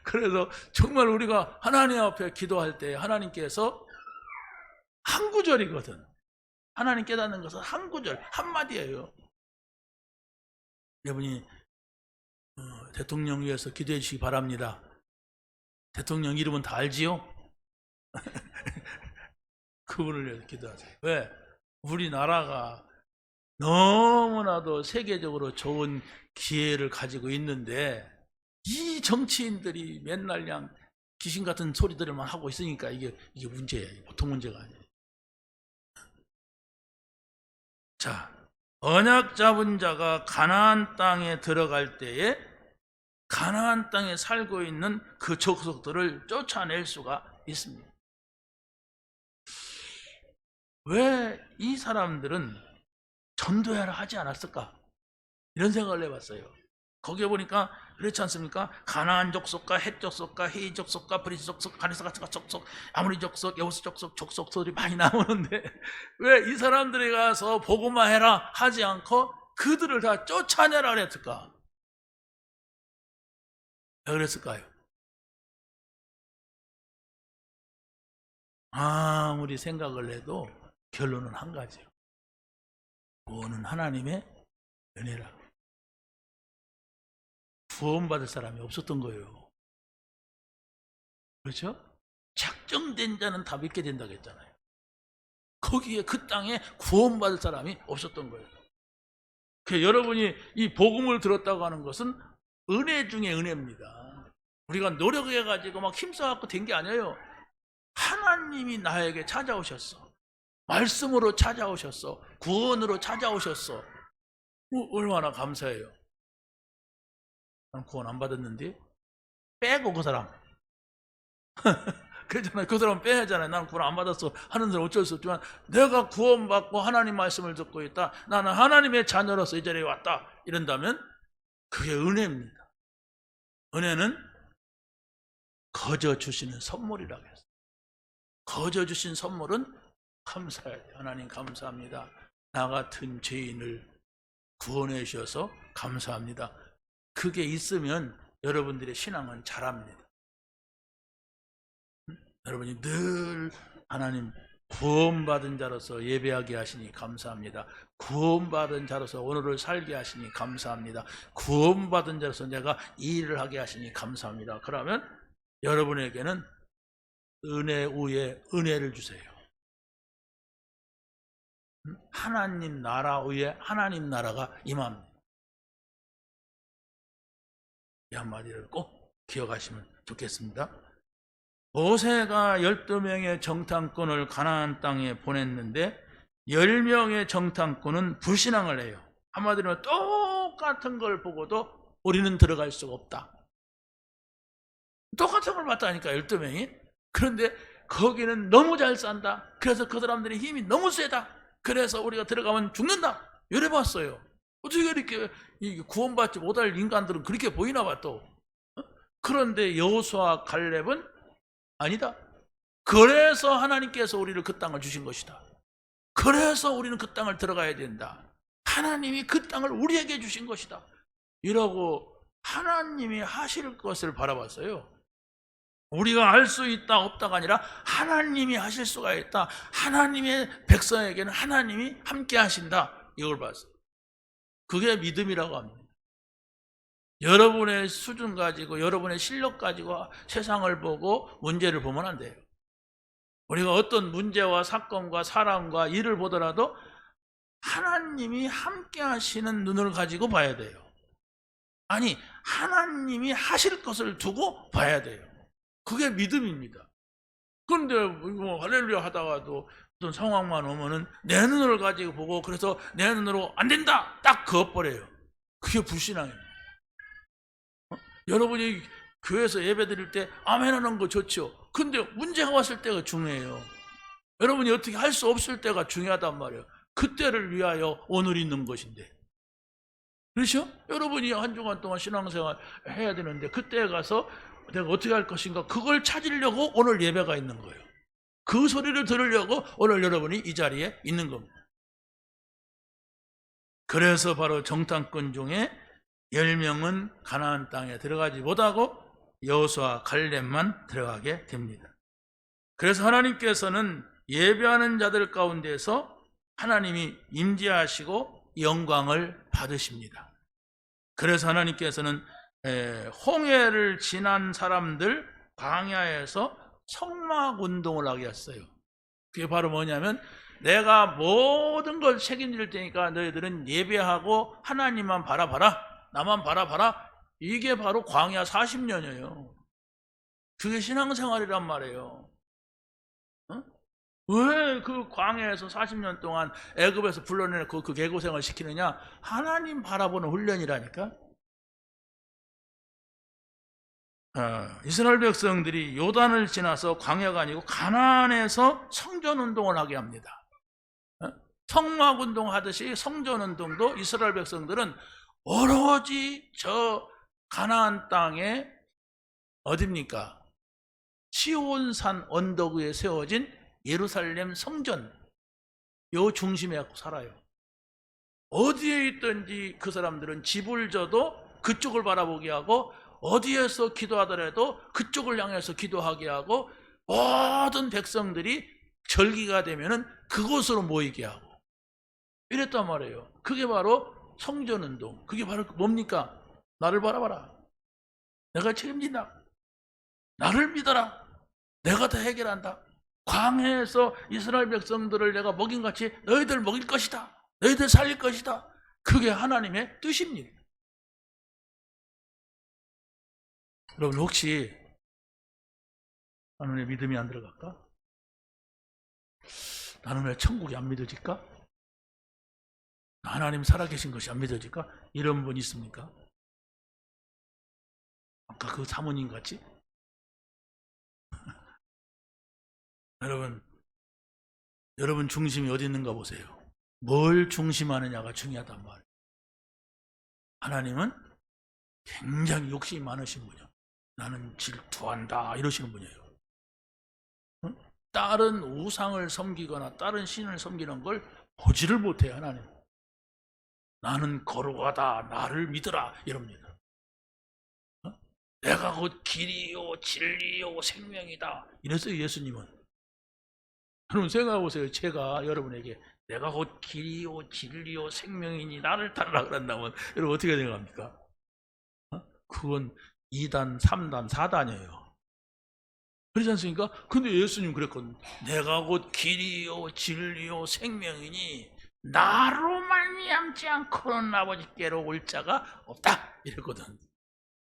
그래서 정말 우리가 하나님 앞에 기도할 때 하나님께서 한 구절이거든. 하나님 깨닫는 것은 한 구절, 한마디예요. 여러분이 대통령 위해서 기도해 주시기 바랍니다. 대통령 이름은 다 알지요? 그분을 위해서 기도하세요. 왜? 우리나라가 너무나도 세계적으로 좋은 기회를 가지고 있는데 이 정치인들이 맨날 그냥 귀신 같은 소리들만 하고 있으니까 이게 문제예요. 보통 문제가 아니에요. 자, 언약 잡은 자가 가나안 땅에 들어갈 때에 가나안 땅에 살고 있는 그 족속들을 쫓아낼 수가 있습니다. 왜 이 사람들은 전도회를 하지 않았을까? 이런 생각을 해봤어요. 거기에 보니까 그렇지 않습니까? 가나안 족속과 헷 족속과 헤이 족속과 브리스 족속, 가네스 족속, 아모리 족속, 여호수 족속들이 많이 나오는데 왜 이 사람들이 가서 복음화 해라 하지 않고 그들을 다 쫓아내라 그랬을까? 왜 그랬을까요? 아무리 생각을 해도 결론은 한 가지예요. 구원은 하나님의 은혜라. 구원받을 사람이 없었던 거예요. 그렇죠? 작정된 자는 다 믿게 된다고 했잖아요. 거기에 그 땅에 구원받을 사람이 없었던 거예요. 여러분이 이 복음을 들었다고 하는 것은 은혜 중에 은혜입니다. 우리가 노력해가지고 막 힘써갖고 된 게 아니에요. 하나님이 나에게 찾아오셨어. 말씀으로 찾아오셨어. 구원으로 찾아오셨어. 얼마나 감사해요. 난 구원 안 받았는데 빼고 그 사람 그렇잖아요. 그 사람 빼야잖아요. 난 구원 안 받았어 하는 사람 어쩔 수 없지만, 내가 구원받고 하나님 말씀을 듣고 있다, 나는 하나님의 자녀로서 이 자리에 왔다, 이런다면 그게 은혜입니다. 은혜는 거저 주시는 선물이라고 했어요. 거저 주신 선물은 감사해야 돼요. 하나님 감사합니다. 나 같은 죄인을 구원해 주셔서 감사합니다. 그게 있으면 여러분들의 신앙은 자랍니다. 여러분이 늘 하나님 구원받은 자로서 예배하게 하시니 감사합니다. 구원받은 자로서 오늘을 살게 하시니 감사합니다. 구원받은 자로서 내가 이 일을 하게 하시니 감사합니다. 그러면 여러분에게는 은혜 위에 은혜를 주세요. 하나님 나라 위에 하나님 나라가 임합니다. 이 한마디를 꼭 기억하시면 좋겠습니다. 모세가 12명의 정탐꾼을 가나안 땅에 보냈는데 10명의 정탐꾼은 불신앙을 해요. 한마디로 똑같은 걸 보고도 우리는 들어갈 수가 없다. 똑같은 걸 봤다니까 12명이. 그런데 거기는 너무 잘 산다. 그래서 그 사람들의 힘이 너무 세다. 그래서 우리가 들어가면 죽는다. 이래 봤어요. 어떻게 이렇게 구원받지 못할 인간들은 그렇게 보이나 봐 또. 그런데 여호수아와 갈렙은 아니다. 그래서 하나님께서 우리를 그 땅을 주신 것이다. 그래서 우리는 그 땅을 들어가야 된다. 하나님이 그 땅을 우리에게 주신 것이다. 이러고 하나님이 하실 것을 바라봤어요. 우리가 할 수 있다 없다가 아니라 하나님이 하실 수가 있다. 하나님의 백성에게는 하나님이 함께 하신다. 이걸 봤어요. 그게 믿음이라고 합니다. 여러분의 수준 가지고 여러분의 실력 가지고 세상을 보고 문제를 보면 안 돼요. 우리가 어떤 문제와 사건과 사람과 일을 보더라도 하나님이 함께 하시는 눈을 가지고 봐야 돼요. 아니, 하나님이 하실 것을 두고 봐야 돼요. 그게 믿음입니다. 그런데 뭐 할렐루야 하다가도 어떤 상황만 오면은 내 눈을 가지고 보고, 그래서 내 눈으로 안 된다 딱 그어버려요. 그게 불신앙이에요. 여러분이 교회에서 예배 드릴 때 아멘 하는 거 좋죠. 근데 문제가 왔을 때가 중요해요. 여러분이 어떻게 할 수 없을 때가 중요하단 말이에요. 그때를 위하여 오늘 있는 것인데. 그렇죠? 여러분이 한 주간 동안 신앙생활 해야 되는데 그때에 가서 내가 어떻게 할 것인가, 그걸 찾으려고 오늘 예배가 있는 거예요. 그 소리를 들으려고 오늘 여러분이 이 자리에 있는 겁니다. 그래서 바로 정탐꾼 중에 10명은 가나안 땅에 들어가지 못하고 여호수아 갈렙만 들어가게 됩니다. 그래서 하나님께서는 예배하는 자들 가운데서 하나님이 임재하시고 영광을 받으십니다. 그래서 하나님께서는 홍해를 지난 사람들 광야에서 성막 운동을 하게 했어요. 그게 바로 뭐냐면, 내가 모든 걸 책임질 테니까 너희들은 예배하고 하나님만 바라봐라, 나만 바라봐라. 이게 바로 광야 40년이에요. 그게 신앙생활이란 말이에요. 왜 그 광야에서 40년 동안 애굽에서 불러내고 그 개고생을 시키느냐? 하나님 바라보는 훈련이라니까. 이스라엘 백성들이 요단을 지나서 광야가 아니고 가나안에서 성전운동을 하게 합니다. 성막운동 하듯이 성전운동도 이스라엘 백성들은 오로지 저 가나안 땅에 어딥니까? 시온산 언덕 위에 세워진 예루살렘 성전, 요 중심에 살아요. 어디에 있든지 그 사람들은 집을 져도 그쪽을 바라보게 하고, 어디에서 기도하더라도 그쪽을 향해서 기도하게 하고, 모든 백성들이 절기가 되면은 그곳으로 모이게 하고 이랬단 말이에요. 그게 바로 성전운동. 그게 바로 뭡니까? 나를 바라봐라. 내가 책임진다. 나를 믿어라. 내가 다 해결한다. 광야에서 이스라엘 백성들을 내가 먹인같이 너희들 먹일 것이다. 너희들 살릴 것이다. 그게 하나님의 뜻입니다. 여러분, 혹시 나는 왜 믿음이 안 들어갈까? 나는 왜 천국이 안 믿어질까? 하나님 살아계신 것이 안 믿어질까? 이런 분 있습니까? 아까 그 사모님 같이? 여러분 중심이 어디 있는가 보세요. 뭘 중심하느냐가 중요하단 말이에요. 하나님은 굉장히 욕심이 많으신 분이에요. 나는 질투한다 이러시는 분이에요. 다른 우상을 섬기거나 다른 신을 섬기는 걸 보지를 못해요. 하나님. 나는 거룩하다. 나를 믿어라 이럽니다. 내가 곧 길이요 진리요 생명이다 이랬어요. 예수님은. 여러분 생각해보세요. 제가 여러분에게 내가 곧 길이요 진리요 생명이니 나를 따르라 그런다면 여러분 어떻게 생각합니까? 그건 2단, 3단, 4단이에요. 그렇지 않습니까? 근데 예수님 그랬거든요. 내가 곧 길이요 진리요 생명이니 나로 말미암지 않고는 아버지께로 올 자가 없다 이랬거든.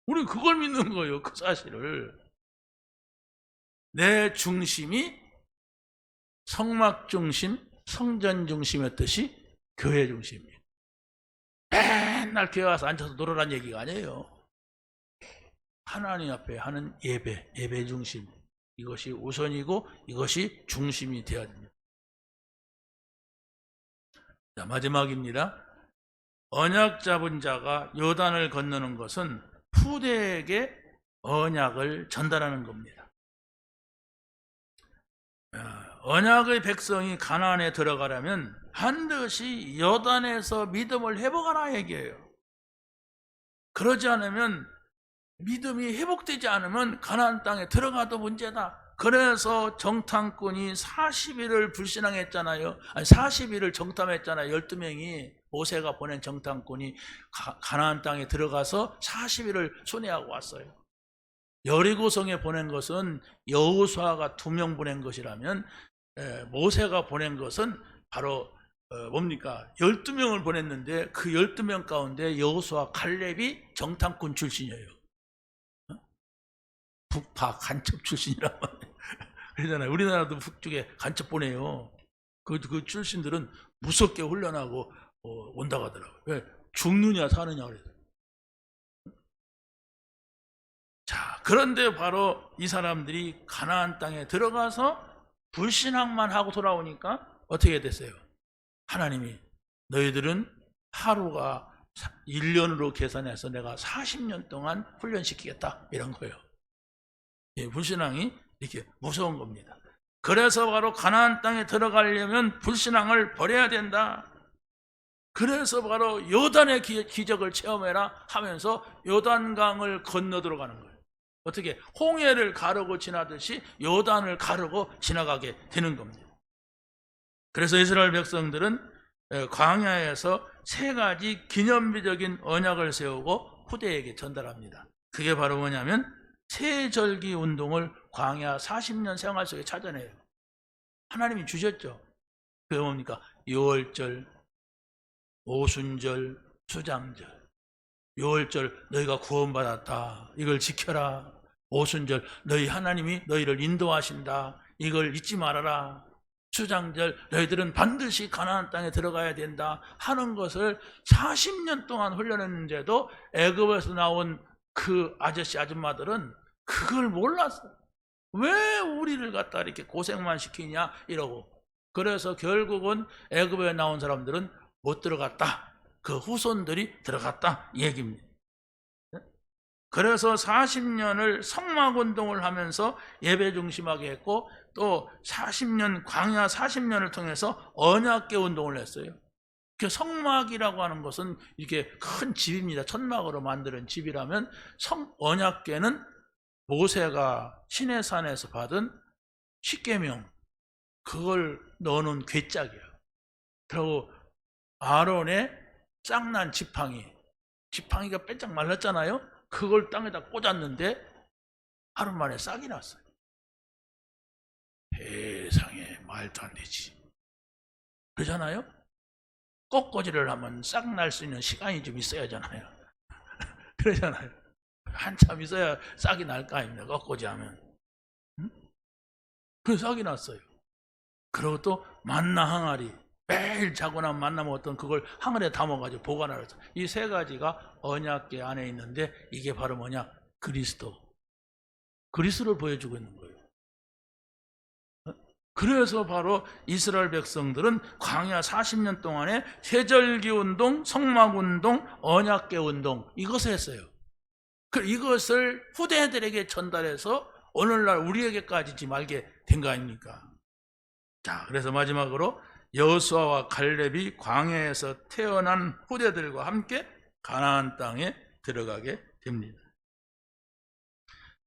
우리 그걸 믿는 거예요. 그 사실을. 내 중심이 성막 중심, 성전 중심이었듯이 교회 중심이에요. 맨날 교회 와서 앉아서 놀으라는 얘기가 아니에요. 하나님 앞에 하는 예배 중심. 이것이 우선이고 이것이 중심이 되어야 됩니다. 자, 마지막입니다. 언약 잡은 자가 요단을 건너는 것은 후대에게 언약을 전달하는 겁니다. 언약의 백성이 가나안에 들어가려면 반드시 요단에서 믿음을 회복하라 얘기해요. 그러지 않으면 믿음이 회복되지 않으면 가나안 땅에 들어가도 문제다. 그래서 정탐꾼이 40일을 불신앙했잖아요. 아니 40일을 정탐했잖아요. 12명이 모세가 보낸 정탐꾼이 가나안 땅에 들어가서 40일을 순회하고 왔어요. 여리고성에 보낸 것은 여호수아가 2명 보낸 것이라면 모세가 보낸 것은 바로 뭡니까? 12명을 보냈는데 그 12명 가운데 여호수아 칼렙이 정탐꾼 출신이에요. 북파 간첩 출신이란 말이에요. 그러잖아요. 우리나라도 북쪽에 간첩 보내요. 그 출신들은 무섭게 훈련하고 온다고 하더라고요. 왜? 죽느냐 사느냐 그래서. 자, 그런데 바로 이 사람들이 가나안 땅에 들어가서 불신앙만 하고 돌아오니까 어떻게 됐어요? 하나님이 너희들은 하루가 1년으로 계산해서 내가 40년 동안 훈련시키겠다 이런 거예요. 불신앙이 이렇게 무서운 겁니다. 그래서 바로 가나안 땅에 들어가려면 불신앙을 버려야 된다. 그래서 바로 요단의 기적을 체험해라 하면서 요단강을 건너 들어가는 거예요. 어떻게? 홍해를 가르고 지나듯이 요단을 가르고 지나가게 되는 겁니다. 그래서 이스라엘 백성들은 광야에서 3가지 기념비적인 언약을 세우고 후대에게 전달합니다. 그게 바로 뭐냐면 세절기 운동을 광야 40년 생활 속에 찾아내요. 하나님이 주셨죠. 그게 뭡니까? 유월절, 오순절, 수장절. 유월절 너희가 구원받았다. 이걸 지켜라. 오순절 너희 하나님이 너희를 인도하신다. 이걸 잊지 말아라. 수장절 너희들은 반드시 가나안 땅에 들어가야 된다 하는 것을 40년 동안 훈련했는데도 애굽에서 나온 그 아저씨 아줌마들은 그걸 몰랐어요. 왜 우리를 갖다 이렇게 고생만 시키냐 이러고. 그래서 결국은 애굽에 나온 사람들은 못 들어갔다. 그 후손들이 들어갔다 이 얘기입니다. 그래서 40년을 성막운동을 하면서 예배 중심하게 했고 또 40년 광야 40년을 통해서 언약궤 운동을 했어요. 그 성막이라고 하는 것은 이게 큰 집입니다. 천막으로 만드는 집이라면 언약궤는 모세가 시내산에서 받은 십계명 그걸 넣어놓은 궤짝이에요. 그리고 아론의 쌍난 지팡이가 빼짝 말랐잖아요. 그걸 땅에다 꽂았는데 하루 만에 싹이 났어요. 세상에 말도 안 되지. 그러잖아요. 꺾어지를 하면 싹 날 수 있는 시간이 좀 있어야 하잖아요. 그러잖아요. 한참 있어야 싹이 날 거 아닙니까? 꺾어지 하면. 응? 그래서 싹이 났어요. 그리고 또 만나 항아리, 매일 자고 나면 만나 먹었던 그걸 항아리에 담아가지고 보관하라. 이 세 가지가 언약궤 안에 있는데 이게 바로 뭐냐? 그리스도를 보여주고 있는 거예요. 그래서 바로 이스라엘 백성들은 광야 40년 동안에 세절기 운동, 성막 운동, 언약궤 운동 이것을 했어요. 이것을 후대들에게 전달해서 오늘날 우리에게까지 말게 된 거 아닙니까? 자, 그래서 마지막으로 여호수아와 갈렙이 광야에서 태어난 후대들과 함께 가나안 땅에 들어가게 됩니다.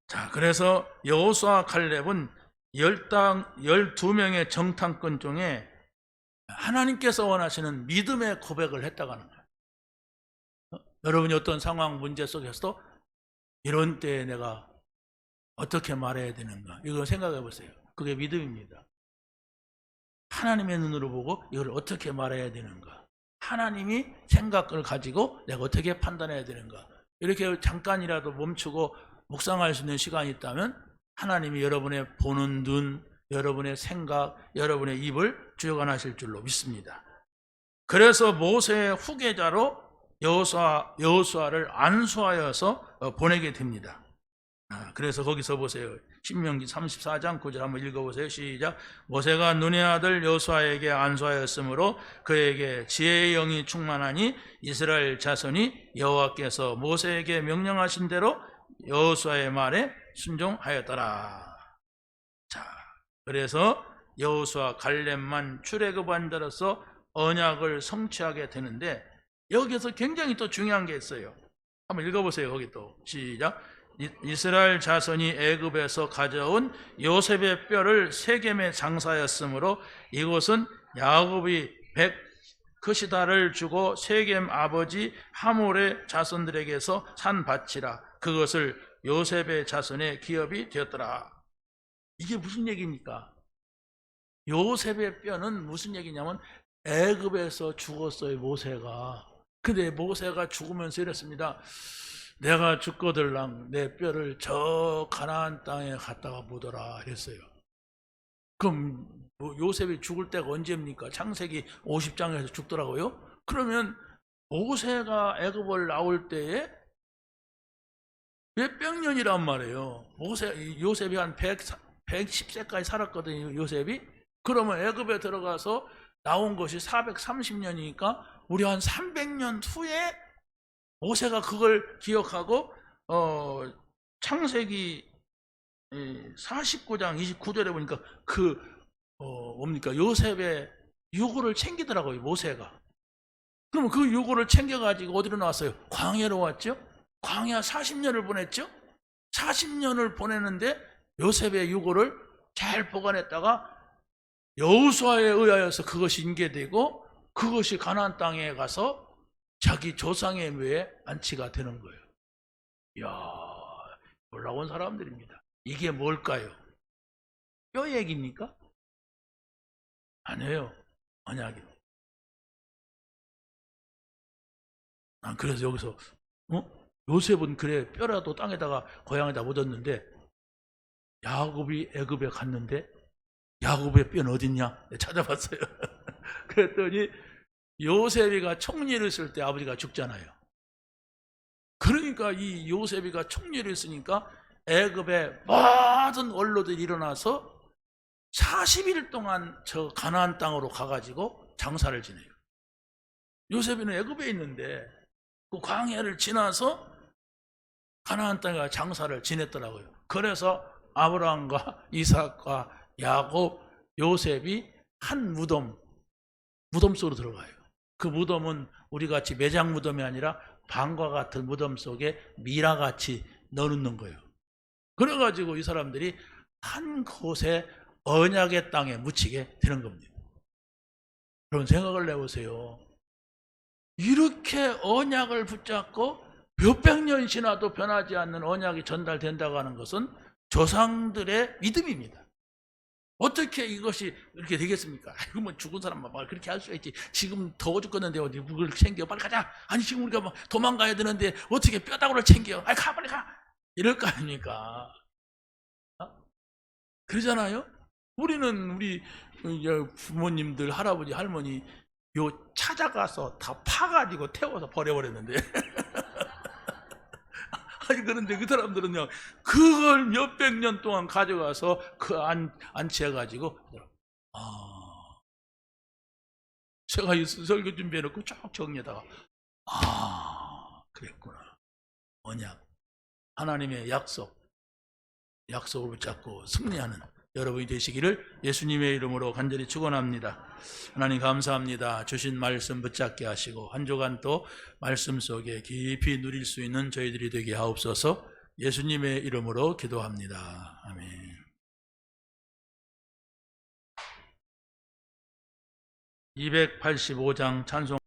자, 그래서 여호수아와 갈렙은 12명의 정탐꾼 중에 하나님께서 원하시는 믿음의 고백을 했다고 하는 거예요. 여러분이 어떤 상황, 문제 속에서도 이런 때에 내가 어떻게 말해야 되는가 이거 생각해 보세요. 그게 믿음입니다. 하나님의 눈으로 보고 이걸 어떻게 말해야 되는가, 하나님이 생각을 가지고 내가 어떻게 판단해야 되는가, 이렇게 잠깐이라도 멈추고 묵상할 수 있는 시간이 있다면 하나님이 여러분의 보는 눈, 여러분의 생각, 여러분의 입을 주관하실 줄로 믿습니다. 그래서 모세의 후계자로 여호수아를 안수하여서 보내게 됩니다. 그래서 거기서 보세요. 신명기 34장 9절 한번 읽어보세요. 시작. 모세가 눈의 아들 여호수아에게 안수하였으므로 그에게 지혜의 영이 충만하니 이스라엘 자손이 여호와께서 모세에게 명령하신 대로 여호수아의 말에 순종하였더라. 자, 그래서 여호수아 갈렙만 출애굽한 자로서 언약을 성취하게 되는데 여기서 굉장히 또 중요한 게 있어요. 한번 읽어보세요. 거기 또 시작. 이스라엘 자손이 애굽에서 가져온 요셉의 뼈를 세겜에 장사하였으므로 이곳은 야곱이 크시다를 주고 세겜 아버지 하몰의 자손들에게서 산 밭이라. 그것을 요셉의 자손의 기업이 되었더라. 이게 무슨 얘기입니까? 요셉의 뼈는 무슨 얘기냐면 애굽에서 죽었어요, 모세가. 근데 모세가 죽으면서 이랬습니다. 내가 죽거들랑 내 뼈를 저 가나안 땅에 갖다가 묻어라 했어요. 그럼 요셉이 죽을 때가 언제입니까? 창세기 50장에서 죽더라고요. 그러면 모세가 애굽을 나올 때에 몇백 년이란 말이에요. 요셉이 한 110세까지 살았거든요, 요셉이. 그러면 애굽에 들어가서 나온 것이 430년이니까 우리 한 300년 후에 모세가 그걸 기억하고 창세기 49장 29절에 보니까 뭡니까? 요셉의 유고를 챙기더라고요, 모세가. 그러면 그 유고를 챙겨가지고 어디로 나왔어요? 광야로 왔죠? 광야 40년을 보냈죠? 40년을 보내는데 요셉의 유고를 잘 보관했다가 여호수아에 의하여서 그것이 인계되고 그것이 가나안 땅에 가서 자기 조상의 묘에 안치가 되는 거예요. 이야, 놀라운 사람들입니다. 이게 뭘까요? 뼈 얘기입니까? 아니에요. 언약입니다. 난 그래서 여기서 요셉은 그래 뼈라도 땅에다가 고향에다 묻었는데 야곱이 애굽에 갔는데 야곱의 뼈는 어딨냐? 찾아봤어요. 그랬더니 요셉이가 총리를 쓸 때 아버지가 죽잖아요. 그러니까 이 요셉이가 총리를 쓰니까 애굽의 모든 원로들이 일어나서 40일 동안 저 가나안 땅으로 가가지고 장사를 지내요. 요셉이는 애굽에 있는데 그 광야를 지나서 가나안 땅에 장사를 지냈더라고요. 그래서 아브라함과 이삭과 야곱, 요셉이 한 무덤 속으로 들어가요. 그 무덤은 우리같이 매장 무덤이 아니라 방과 같은 무덤 속에 미라같이 넣어놓는 거예요. 그래가지고 이 사람들이 한 곳에 언약의 땅에 묻히게 되는 겁니다. 그런 생각을 해보세요. 이렇게 언약을 붙잡고 몇백 년 지나도 변하지 않는 언약이 전달된다고 하는 것은 조상들의 믿음입니다. 어떻게 이것이 이렇게 되겠습니까? 아이고, 뭐 죽은 사람만 막 그렇게 할 수가 있지. 지금 더워 죽겠는데 어디 누굴 챙겨? 빨리 가자. 아니, 지금 우리가 막 도망가야 되는데 어떻게 뼈다구를 챙겨? 아이, 가, 빨리 가. 이럴 거 아닙니까? 그러잖아요? 우리는 우리 부모님들, 할아버지, 할머니 요 찾아가서 다 파가지고 태워서 버려버렸는데. 아니, 그런데 그 사람들은요, 그걸 몇백 년 동안 가져가서 안치해가지고, 제가 이 설교 준비해놓고 쭉 정리하다가, 그랬구나. 언약. 하나님의 약속을 붙잡고 승리하는 여러분이 되시기를 예수님의 이름으로 간절히 축원합니다. 하나님 감사합니다. 주신 말씀 붙잡게 하시고 한 주간 또 말씀 속에 깊이 누릴 수 있는 저희들이 되게 하옵소서. 예수님의 이름으로 기도합니다. 아멘. 285장 찬송